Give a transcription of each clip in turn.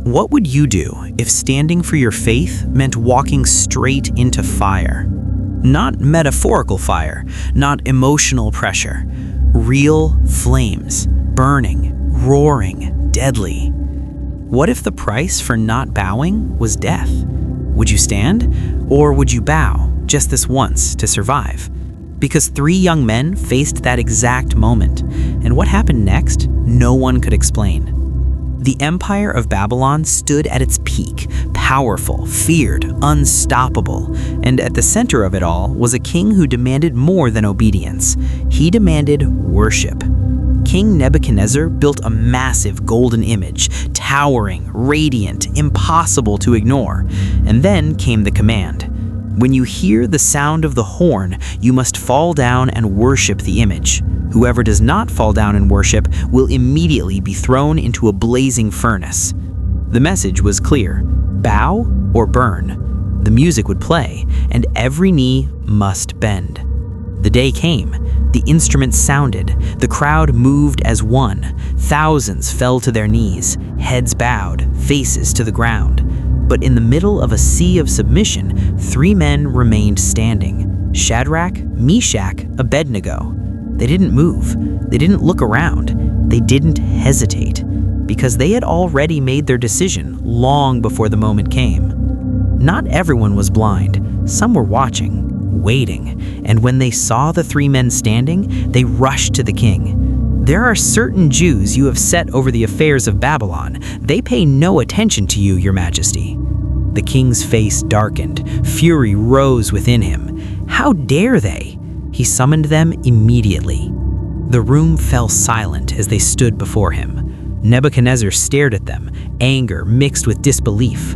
What would you do if standing for your faith meant walking straight into fire? Not metaphorical fire, not emotional pressure. Real flames, burning, roaring, deadly. What if the price for not bowing was death? Would you stand, or would you bow just this once to survive? Because 3 young men faced that exact moment, and what happened next, no one could explain. The Empire of Babylon stood at its peak, powerful, feared, unstoppable, and at the center of it all was a king who demanded more than obedience. He demanded worship. King Nebuchadnezzar built a massive golden image, towering, radiant, impossible to ignore. And then came the command. When you hear the sound of the horn, you must fall down and worship the image. Whoever does not fall down and worship will immediately be thrown into a blazing furnace. The message was clear: bow or burn. The music would play, and every knee must bend. The day came. The instruments sounded. The crowd moved as one. Thousands fell to their knees, heads bowed, faces to the ground. But in the middle of a sea of submission, 3 men remained standing: Shadrach, Meshach, Abednego. They didn't move. They didn't look around. They didn't hesitate, because they had already made their decision long before the moment came. Not everyone was blind. Some were watching, waiting, and when they saw the 3 men standing, they rushed to the king. There are certain Jews you have set over the affairs of Babylon. They pay no attention to you, your majesty. The king's face darkened. Fury rose within him. How dare they? He summoned them immediately. The room fell silent as they stood before him. Nebuchadnezzar stared at them, anger mixed with disbelief.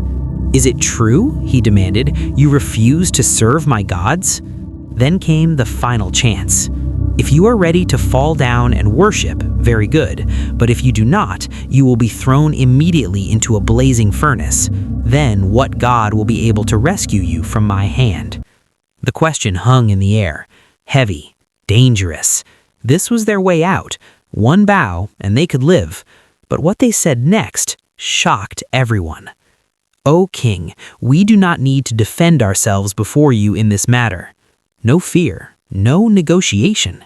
"Is it true?" he demanded. "You refuse to serve my gods?" Then came the final chance. If you are ready to fall down and worship, very good. But if you do not, you will be thrown immediately into a blazing furnace. Then what god will be able to rescue you from my hand? The question hung in the air. Heavy, dangerous. This was their way out. One bow, and they could live. But what they said next shocked everyone. "O king, we do not need to defend ourselves before you in this matter. No fear, no negotiation.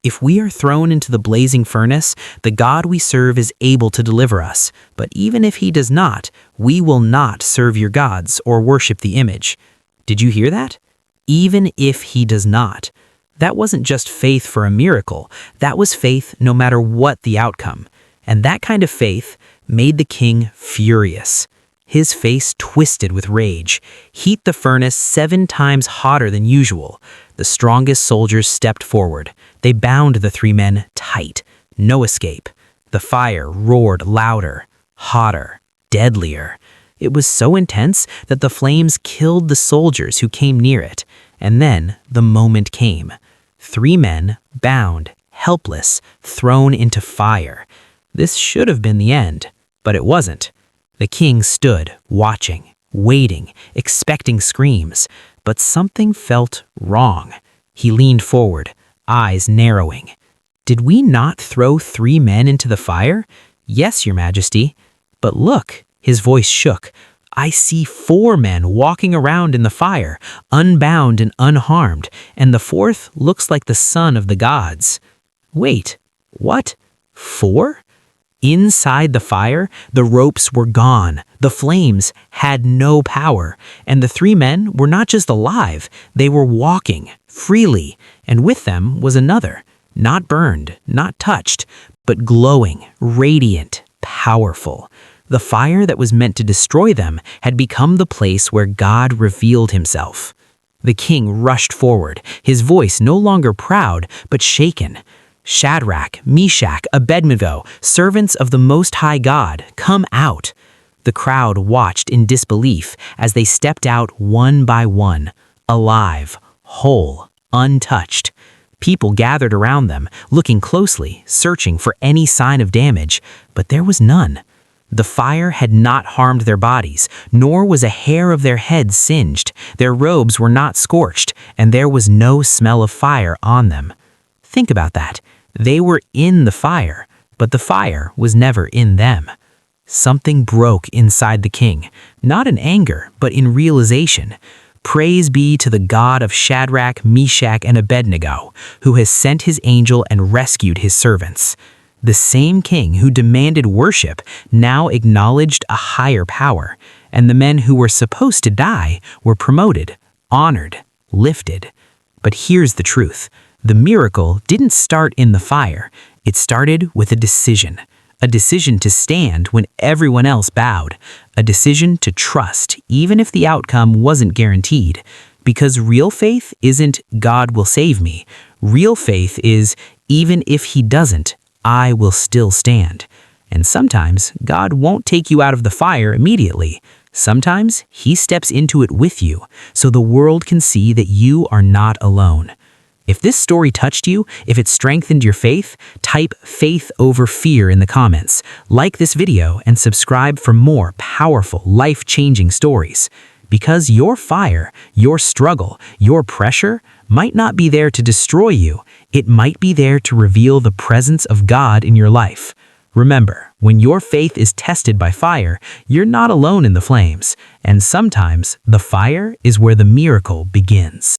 If we are thrown into the blazing furnace, the God we serve is able to deliver us. But even if he does not, we will not serve your gods or worship the image." Did you hear that? Even if he does not. That wasn't just faith for a miracle. That was faith no matter what the outcome. And that kind of faith made the king furious. His face twisted with rage. Heat the furnace 7 times hotter than usual. The strongest soldiers stepped forward. They bound the 3 men tight. No escape. The fire roared louder, hotter, deadlier. It was so intense that the flames killed the soldiers who came near it. And then the moment came. 3 men, bound, helpless, thrown into fire. This should have been the end, but it wasn't. The king stood, watching, waiting, expecting screams, but something felt wrong. He leaned forward, eyes narrowing. "Did we not throw 3 men into the fire?" "Yes, your majesty." "But look," his voice shook. "I see 4 men walking around in the fire, unbound and unharmed, and the 4th looks like the son of the gods." "Wait, what? 4? Inside the fire, the ropes were gone. The flames had no power, and the 3 men were not just alive, they were walking freely, and with them was another, not burned, not touched, but glowing, radiant, powerful. The fire that was meant to destroy them had become the place where God revealed himself. The king rushed forward, his voice no longer proud, but shaken. "Shadrach, Meshach, Abednego, servants of the Most High God, come out." The crowd watched in disbelief as they stepped out one by one, alive, whole, untouched. People gathered around them, looking closely, searching for any sign of damage, but there was none. The fire had not harmed their bodies, nor was a hair of their heads singed. Their robes were not scorched, and there was no smell of fire on them. Think about that. They were in the fire, but the fire was never in them. something broke inside the king, not in anger, but in realization. Praise be to the God of Shadrach, Meshach, and Abednego, who has sent his angel and rescued his servants. The same king who demanded worship now acknowledged a higher power, and the men who were supposed to die were promoted, honored, lifted. But here's the truth. The miracle didn't start in the fire. It started with a decision to stand when everyone else bowed, a decision to trust even if the outcome wasn't guaranteed. Because real faith isn't "God will save me." Real faith is "even if he doesn't, I will still stand." And sometimes God won't take you out of the fire immediately. Sometimes he steps into it with you so the world can see that you are not alone. If this story touched you, if it strengthened your faith, type "faith over fear" in the comments. Like this video and subscribe for more powerful, life-changing stories. Because your fire, your struggle, your pressure might not be there to destroy you. It might be there to reveal the presence of God in your life. Remember, when your faith is tested by fire, you're not alone in the flames. And sometimes the fire is where the miracle begins.